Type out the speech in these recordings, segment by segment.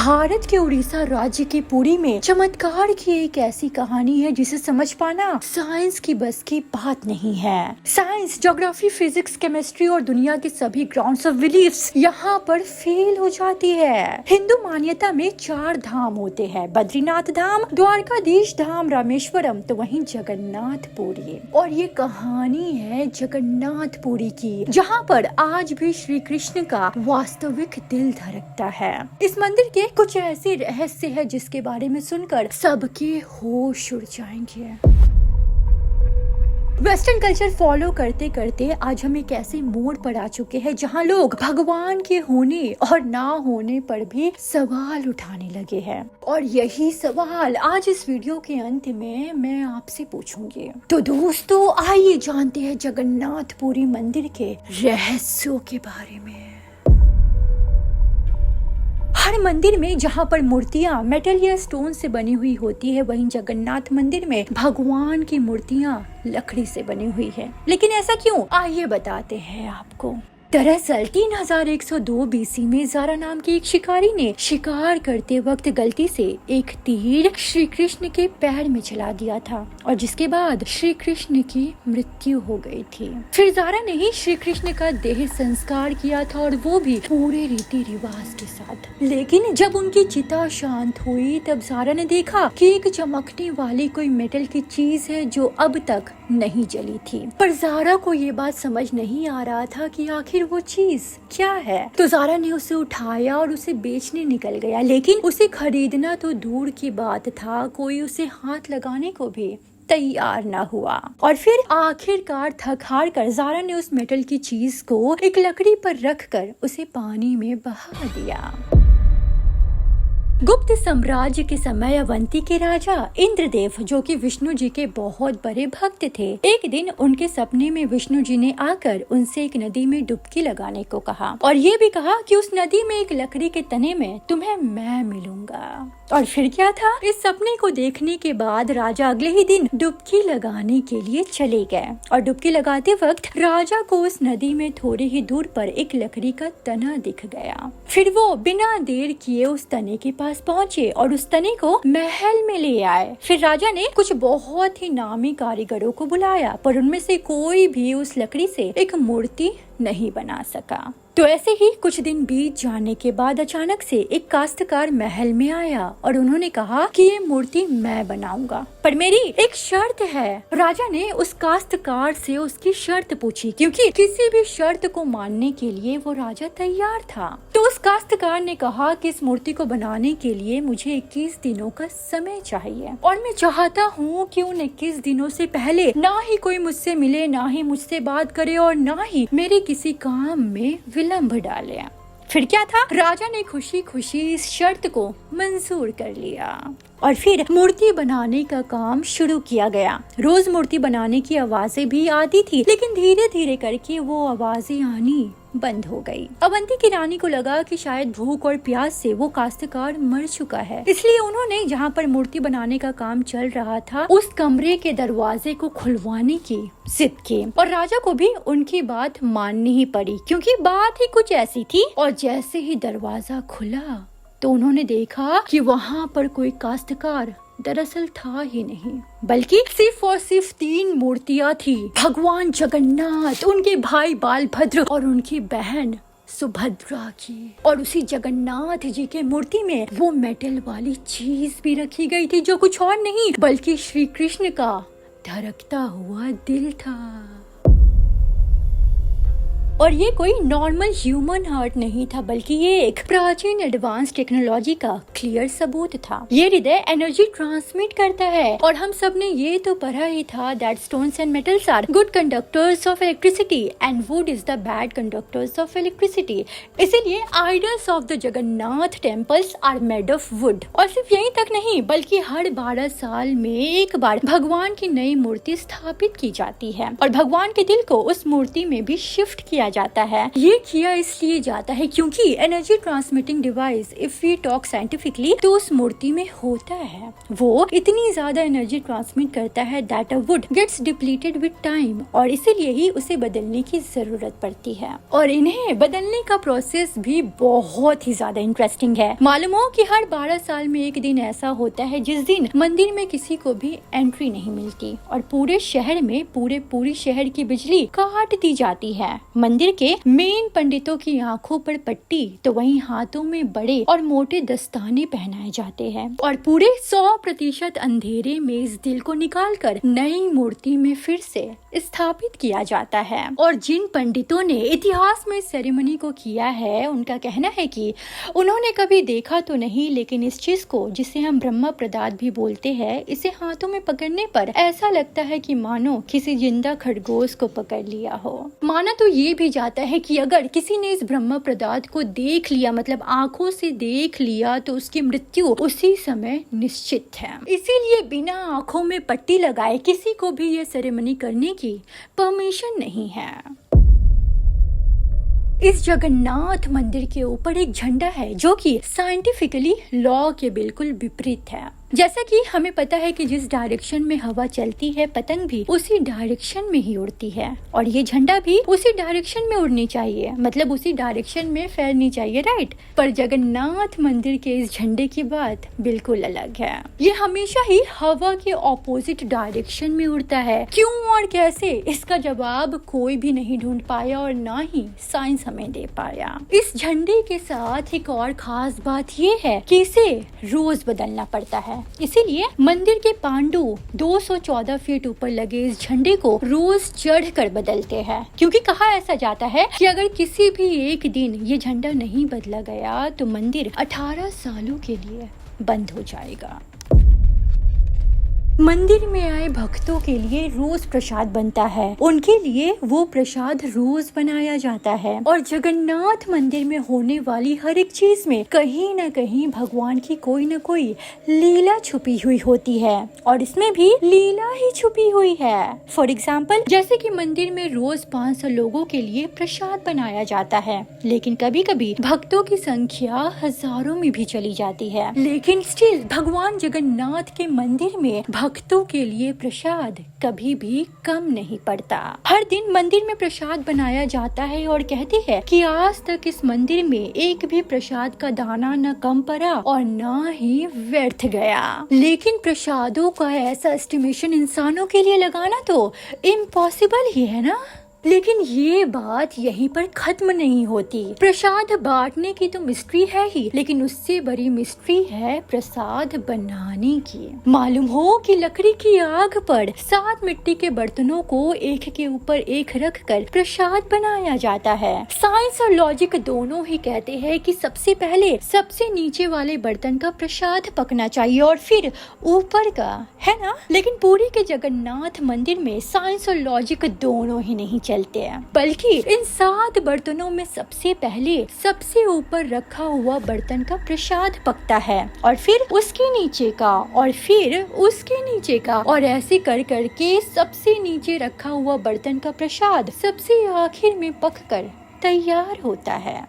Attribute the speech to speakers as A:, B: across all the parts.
A: भारत के उड़ीसा राज्य के पुरी में चमत्कार की एक ऐसी कहानी है जिसे समझ पाना साइंस की बस की बात नहीं है। साइंस, ज्योग्राफी, फिजिक्स, केमिस्ट्री और दुनिया के सभी ग्राउंड्स ऑफ बिलीफ्स यहाँ पर फेल हो जाती है। हिंदू मान्यता में 4 धाम होते हैं, बद्रीनाथ धाम, द्वारकाधीश धाम, रामेश्वरम, तो वहीं जगन्नाथपुरी। और ये कहानी है जगन्नाथपुरी की, जहाँ पर आज भी श्री कृष्ण का वास्तविक दिल धड़कता है। इस मंदिर के कुछ ऐसे रहस्य है जिसके बारे में सुनकर सबके होश उड़ जाएंगे। वेस्टर्न कल्चर फॉलो करते करते आज हम एक ऐसे मोड़ पर आ चुके हैं जहां लोग भगवान के होने और ना होने पर भी सवाल उठाने लगे हैं। और यही सवाल आज इस वीडियो के अंत में मैं आपसे पूछूंगी। तो दोस्तों, आइए जानते हैं जगन्नाथपुरी मंदिर के रहस्यों के बारे में। हर मंदिर में जहाँ पर मूर्तियाँ मेटल या स्टोन से बनी हुई होती है, वहीं जगन्नाथ मंदिर में भगवान की मूर्तियाँ लकड़ी से बनी हुई है। लेकिन ऐसा क्यों, आइए बताते हैं आपको। दरअसल 3102 बीसी में ज़ारा नाम के एक शिकारी ने शिकार करते वक्त गलती से एक तीर श्री कृष्ण के पैर में चला दिया था, और जिसके बाद श्री कृष्ण की मृत्यु हो गई थी। फिर ज़ारा ने ही श्री कृष्ण का देह संस्कार किया था, और वो भी पूरे रीति रिवाज के साथ। लेकिन जब उनकी चिता शांत हुई तब ज़ारा ने देखा कि एक चमकने वाली कोई मेटल की चीज है जो अब तक नहीं जली थी। पर ज़ारा को ये बात समझ नहीं आ रहा था कि आखिर वो चीज क्या है। तो ज़ारा ने उसे उठाया और उसे बेचने निकल गया, लेकिन उसे खरीदना तो दूर की बात था, कोई उसे हाथ लगाने को भी तैयार ना हुआ। और फिर आखिरकार थक हार कर ज़ारा ने उस मेटल की चीज को एक लकड़ी पर रखकर उसे पानी में बहा दिया। गुप्त साम्राज्य के समय अवंती के राजा इंद्रदेव, जो कि विष्णु जी के बहुत बड़े भक्त थे, एक दिन उनके सपने में विष्णु जी ने आकर उनसे एक नदी में डुबकी लगाने को कहा, और ये भी कहा कि उस नदी में एक लकड़ी के तने में तुम्हें मैं मिलूंगा। और फिर क्या था, इस सपने को देखने के बाद राजा अगले ही दिन डुबकी लगाने के लिए चले गए। और डुबकी लगाते वक्त राजा को उस नदी में थोड़ी ही दूर पर एक लकड़ी का तना दिख गया। फिर वो बिना देर किए उस तने के पास पहुँचे और उस तने को महल में ले आए। फिर राजा ने कुछ बहुत ही नामी कारीगरों को बुलाया, पर उनमें से कोई भी उस लकड़ी से एक मूर्ति नहीं बना सका। तो ऐसे ही कुछ दिन बीत जाने के बाद अचानक से एक काश्तकार महल में आया और उन्होंने कहा कि ये मूर्ति मैं बनाऊंगा, पर मेरी एक शर्त है। राजा ने उस काश्तकार से उसकी शर्त पूछी, क्योंकि किसी भी शर्त को मानने के लिए वो राजा तैयार था। तो उस काश्तकार ने कहा कि इस मूर्ति को बनाने के लिए मुझे 21 दिनों का समय चाहिए, और मैं चाहता हूँ कि उन 21 दिनों से पहले ना ही कोई मुझसे मिले, ना ही मुझसे बात करे, और ना ही मेरे किसी काम में विलंब डाले। फिर क्या था, राजा ने खुशी खुशी इस शर्त को मंजूर कर लिया और फिर मूर्ति बनाने का काम शुरू किया गया। रोज मूर्ति बनाने की आवाजें भी आती थी, लेकिन धीरे धीरे करके वो आवाजें आनी बंद हो गई। अवंती की रानी को लगा कि शायद भूख और प्यास से वो काश्तकार मर चुका है, इसलिए उन्होंने जहाँ पर मूर्ति बनाने का काम चल रहा था उस कमरे के दरवाजे को खुलवाने की जिद की, और राजा को भी उनकी बात माननी ही पड़ी, क्योंकि बात ही कुछ ऐसी थी। और जैसे ही दरवाजा खुला तो उन्होंने देखा कि वहाँ पर कोई काश्तकार दरअसल था ही नहीं, बल्कि सिर्फ और सिर्फ 3 मूर्तियाँ थी। भगवान जगन्नाथ, उनके भाई बालभद्र और उनकी बहन सुभद्रा की। और उसी जगन्नाथ जी के मूर्ति में वो मेटल वाली चीज भी रखी गई थी, जो कुछ और नहीं बल्कि श्री कृष्ण का धड़कता हुआ दिल था। और ये कोई नॉर्मल ह्यूमन हार्ट नहीं था, बल्कि ये एक प्राचीन एडवांस टेक्नोलॉजी का क्लियर सबूत था। ये हृदय एनर्जी ट्रांसमिट करता है, और हम सब ने ये तो पढ़ा ही था that stones and metals are good conductors of electricity and wood is the bad conductors of electricity. इसीलिए idols of the Jagannath temples are made of wood. और सिर्फ यहीं तक नहीं, बल्कि हर 12 साल में एक बार भगवान की नई मूर्ति स्थापित की जाती है, और भगवान के दिल को उस मूर्ति में भी शिफ्ट किया जाता है। ये किया इसलिए जाता है क्योंकि energy transmitting device, if we talk scientifically, तो उस मूर्ति में होता है। वो इतनी ज्यादा एनर्जी ट्रांसमिट करता है that a wood gets depleted with time, और इसीलिए ही उसे बदलने की जरूरत पड़ती है। और इन्हें बदलने का प्रोसेस भी बहुत ही ज्यादा इंटरेस्टिंग है। मालूम हो कि हर 12 साल में एक दिन ऐसा होता है जिस दिन मंदिर में किसी को भी एंट्री नहीं मिलती और पूरे शहर में पूरी शहर की बिजली काट दी जाती है। मंदिर के मेन पंडितों की आंखों पर पट्टी तो वहीं हाथों में बड़े और मोटे दस्ताने पहनाए जाते हैं और पूरे 100% अंधेरे में इस दिल को निकालकर नई मूर्ति में फिर से स्थापित किया जाता है। और जिन पंडितों ने इतिहास में सेरेमनी को किया है, उनका कहना है कि उन्होंने कभी देखा तो नहीं, लेकिन इस चीज को, जिसे हम ब्रह्म प्रदाद भी बोलते हैं, इसे हाथों में पकड़ने पर ऐसा लगता है कि मानो किसी जिंदा खरगोश को पकड़ लिया हो। माना तो ये भी जाता है कि अगर किसी ने इस ब्रह्म प्रदाद को देख लिया, मतलब आंखों से देख लिया, तो उसकी मृत्यु उसी समय निश्चित है। इसीलिए बिना आंखों में पट्टी लगाए किसी को भी ये सेरेमनी करने की परमिशन नहीं है। इस जगन्नाथ मंदिर के ऊपर एक झंडा है जो कि साइंटिफिकली लॉ के बिल्कुल विपरीत है। जैसा कि हमें पता है कि जिस डायरेक्शन में हवा चलती है, पतंग भी उसी डायरेक्शन में ही उड़ती है और ये झंडा भी उसी डायरेक्शन में उड़नी चाहिए, मतलब उसी डायरेक्शन में फैलनी चाहिए, राइट। पर जगन्नाथ मंदिर के इस झंडे की बात बिल्कुल अलग है। ये हमेशा ही हवा के ऑपोजिट डायरेक्शन में उड़ता है। क्यों और कैसे, इसका जवाब कोई भी नहीं ढूंढ पाया और ना ही साइंस हमें दे पाया। इस झंडे के साथ एक और खास बात ये है कि इसे रोज बदलना पड़ता है। इसीलिए मंदिर के पांडु 214 फीट ऊपर लगे इस झंडे को रोज चढ़कर बदलते हैं, क्योंकि कहा ऐसा जाता है कि अगर किसी भी एक दिन ये झंडा नहीं बदला गया तो मंदिर 18 सालों के लिए बंद हो जाएगा। मंदिर में आए भक्तों के लिए रोज प्रसाद बनता है, उनके लिए वो प्रसाद रोज बनाया जाता है और जगन्नाथ मंदिर में होने वाली हर एक चीज में कहीं न कहीं भगवान की कोई न कोई लीला छुपी हुई होती है और इसमें भी लीला ही छुपी हुई है। फॉर एग्जाम्पल, जैसे कि मंदिर में रोज 500 लोगों के लिए प्रसाद बनाया जाता है, लेकिन कभी कभी भक्तों की संख्या हजारों में भी चली जाती है, लेकिन स्टिल भगवान जगन्नाथ के मंदिर में भक्तों के लिए प्रसाद कभी भी कम नहीं पड़ता। हर दिन मंदिर में प्रसाद बनाया जाता है और कहते हैं कि आज तक इस मंदिर में एक भी प्रसाद का दाना न कम पड़ा और न ही व्यर्थ गया। लेकिन प्रसादों का ऐसा एस्टिमेशन इंसानों के लिए लगाना तो इम्पॉसिबल ही है ना। लेकिन ये बात यहीं पर खत्म नहीं होती। प्रसाद बांटने की तो मिस्ट्री है ही, लेकिन उससे बड़ी मिस्ट्री है प्रसाद बनाने की। मालूम हो कि लकड़ी की आग पर 7 मिट्टी के बर्तनों को एक के ऊपर एक रखकर प्रसाद बनाया जाता है। साइंस और लॉजिक दोनों ही कहते हैं कि सबसे पहले सबसे नीचे वाले बर्तन का प्रसाद पकना चाहिए और फिर ऊपर का, है ना। लेकिन पुरी के जगन्नाथ मंदिर में साइंस और लॉजिक दोनों ही नहीं चलते हैं, बल्कि इन 7 बर्तनों में सबसे पहले सबसे ऊपर रखा हुआ बर्तन का प्रसाद पकता है और फिर उसके नीचे का और फिर उसके नीचे का, और ऐसे कर करके सबसे नीचे रखा हुआ बर्तन का प्रसाद सबसे आखिर में पककर तैयार होता है।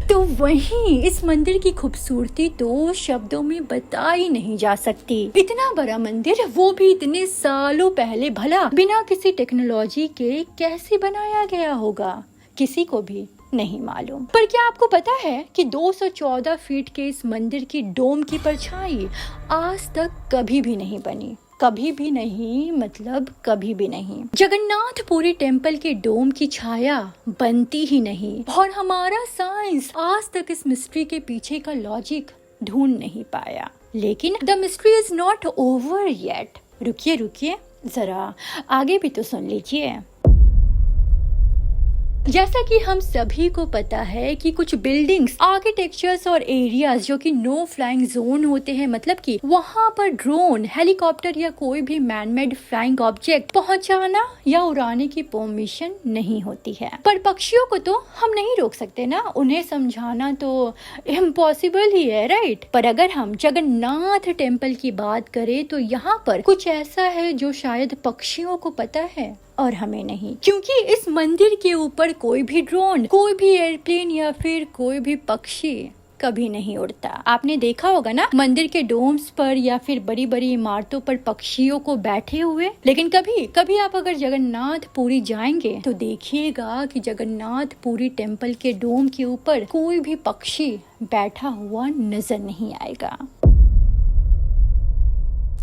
A: तो वहीं इस मंदिर की खूबसूरती तो शब्दों में बताई नहीं जा सकती। इतना बड़ा मंदिर, वो भी इतने सालों पहले, भला बिना किसी टेक्नोलॉजी के कैसे बनाया गया होगा, किसी को भी नहीं मालूम। पर क्या आपको पता है कि 214 फीट के इस मंदिर की डोम की परछाई आज तक कभी भी नहीं बनी। कभी भी नहीं, मतलब कभी भी नहीं। जगन्नाथपुरी टेम्पल के डोम की छाया बनती ही नहीं और हमारा साइंस आज तक इस मिस्ट्री के पीछे का लॉजिक ढूंढ नहीं पाया। लेकिन the mystery is not over yet. रुकिए जरा आगे भी तो सुन लीजिए। जैसा कि हम सभी को पता है कि कुछ बिल्डिंग्स, आर्किटेक्चर्स और एरियाज जो कि नो फ्लाइंग जोन होते हैं, मतलब कि वहाँ पर ड्रोन, हेलीकॉप्टर या कोई भी मैनमेड फ्लाइंग ऑब्जेक्ट पहुँचाना या उड़ाने की परमिशन नहीं होती है। पर पक्षियों को तो हम नहीं रोक सकते ना, उन्हें समझाना तो इम्पॉसिबल ही है, राइट। पर अगर हम जगन्नाथ टेम्पल की बात करें तो यहाँ पर कुछ ऐसा है जो शायद पक्षियों को पता है और हमें नहीं, क्योंकि इस मंदिर के ऊपर कोई भी ड्रोन, कोई भी एयरप्लेन या फिर कोई भी पक्षी कभी नहीं उड़ता। आपने देखा होगा ना मंदिर के डोम्स पर या फिर बड़ी बड़ी इमारतों पर पक्षियों को बैठे हुए, लेकिन कभी कभी आप अगर जगन्नाथ पुरी जाएंगे तो देखिएगा कि जगन्नाथ पुरी टेम्पल के डोम के ऊपर कोई भी पक्षी बैठा हुआ नजर नहीं आएगा।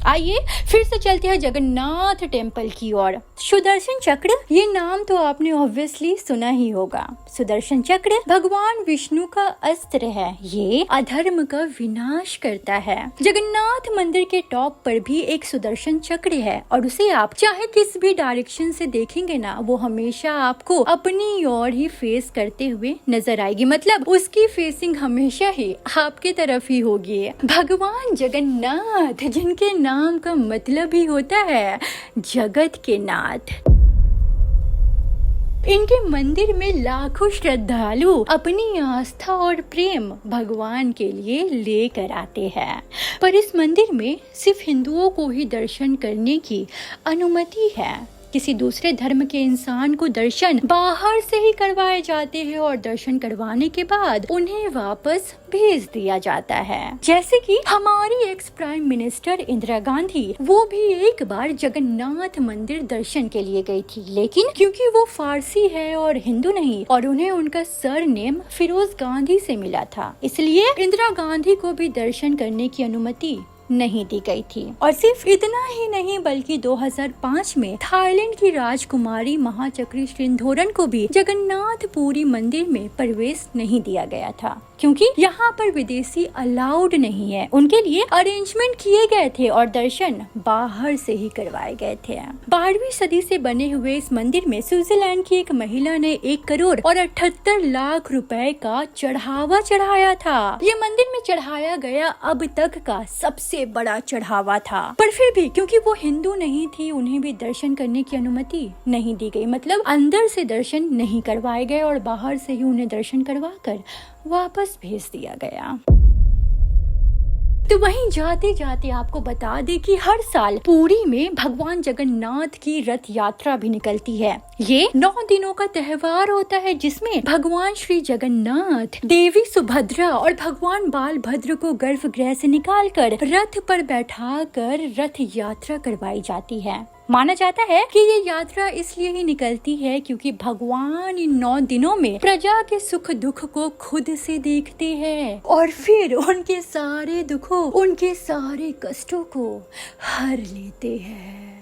A: आइए फिर से चलते हैं जगन्नाथ टेम्पल की ओर। सुदर्शन चक्र, ये नाम तो आपने ऑब्वियसली सुना ही होगा। सुदर्शन चक्र भगवान विष्णु का अस्त्र है, ये अधर्म का विनाश करता है। जगन्नाथ मंदिर के टॉप पर भी एक सुदर्शन चक्र है और उसे आप चाहे किस भी डायरेक्शन से देखेंगे ना, वो हमेशा आपको अपनी ओर ही फेस करते हुए नजर आएगी। मतलब उसकी फेसिंग हमेशा ही आपके तरफ ही होगी। भगवान जगन्नाथ, जिनके नाम का मतलब ही होता है जगत के नाथ, इनके मंदिर में लाखों श्रद्धालु अपनी आस्था और प्रेम भगवान के लिए लेकर आते हैं। पर इस मंदिर में सिर्फ हिंदुओं को ही दर्शन करने की अनुमति है। किसी दूसरे धर्म के इंसान को दर्शन बाहर से ही करवाए जाते हैं और दर्शन करवाने के बाद उन्हें वापस भेज दिया जाता है। जैसे कि हमारी ex prime minister Indira Gandhi, वो भी एक बार जगन्नाथ मंदिर दर्शन के लिए गई थी, लेकिन क्योंकि वो फारसी है और हिंदू नहीं और उन्हें उनका सरनेम फिरोज गांधी से मिला था, इसलिए इंदिरा गांधी को भी दर्शन करने की अनुमति नहीं दी गई थी। और सिर्फ इतना ही नहीं बल्कि 2005 में थाईलैंड की राजकुमारी महाचक्री श्रृंधोरन को भी जगन्नाथ पुरी मंदिर में प्रवेश नहीं दिया गया था, क्योंकि यहाँ पर विदेशी अलाउड नहीं है। उनके लिए अरेंजमेंट किए गए थे और दर्शन बाहर से ही करवाए गए थे। 12वीं सदी से बने हुए इस मंदिर में स्विट्जरलैंड की एक महिला ने 1 करोड़ और 78 लाख रुपए का चढ़ावा चढ़ाया था। ये मंदिर में चढ़ाया गया अब तक का सबसे बड़ा चढ़ावा था। पर फिर भी क्योंकि वो हिंदू नहीं थी, उन्हें भी दर्शन करने की अनुमति नहीं दी गई। मतलब अंदर से दर्शन नहीं करवाए गए और बाहर से ही उन्हें दर्शन करवा कर वापस भेज दिया गया। तो वहीं जाते जाते आपको बता दे कि हर साल पुरी में भगवान जगन्नाथ की रथ यात्रा भी निकलती है। ये 9 दिनों का त्योहार होता है, जिसमें भगवान श्री जगन्नाथ, देवी सुभद्रा और भगवान बालभद्र को गर्भगृह से निकालकर रथ पर बैठाकर रथ यात्रा करवाई जाती है। माना जाता है कि ये यात्रा इसलिए ही निकलती है क्योंकि भगवान इन 9 दिनों में प्रजा के सुख दुख को खुद से देखते हैं और फिर उनके सारे दुखों, उनके सारे कष्टों को हर लेते हैं।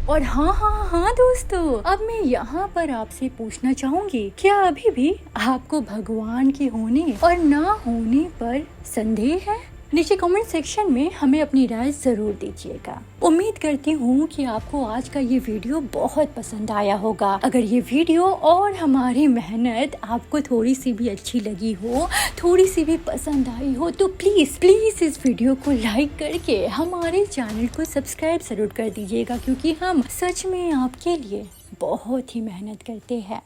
A: और हाँ दोस्तों, अब मैं यहाँ पर आपसे पूछना चाहूंगी, क्या अभी भी आपको भगवान के होने और ना होने पर संदेह है? नीचे कमेंट सेक्शन में हमें अपनी राय जरूर दीजिएगा। उम्मीद करती हूँ कि आपको आज का ये वीडियो बहुत पसंद आया होगा। अगर ये वीडियो और हमारी मेहनत आपको थोड़ी सी भी अच्छी लगी हो, थोड़ी सी भी पसंद आई हो, तो प्लीज इस वीडियो को लाइक करके हमारे चैनल को सब्सक्राइब जरूर कर दीजिएगा, क्योंकि हम सच में आपके लिए बहुत ही मेहनत करते हैं।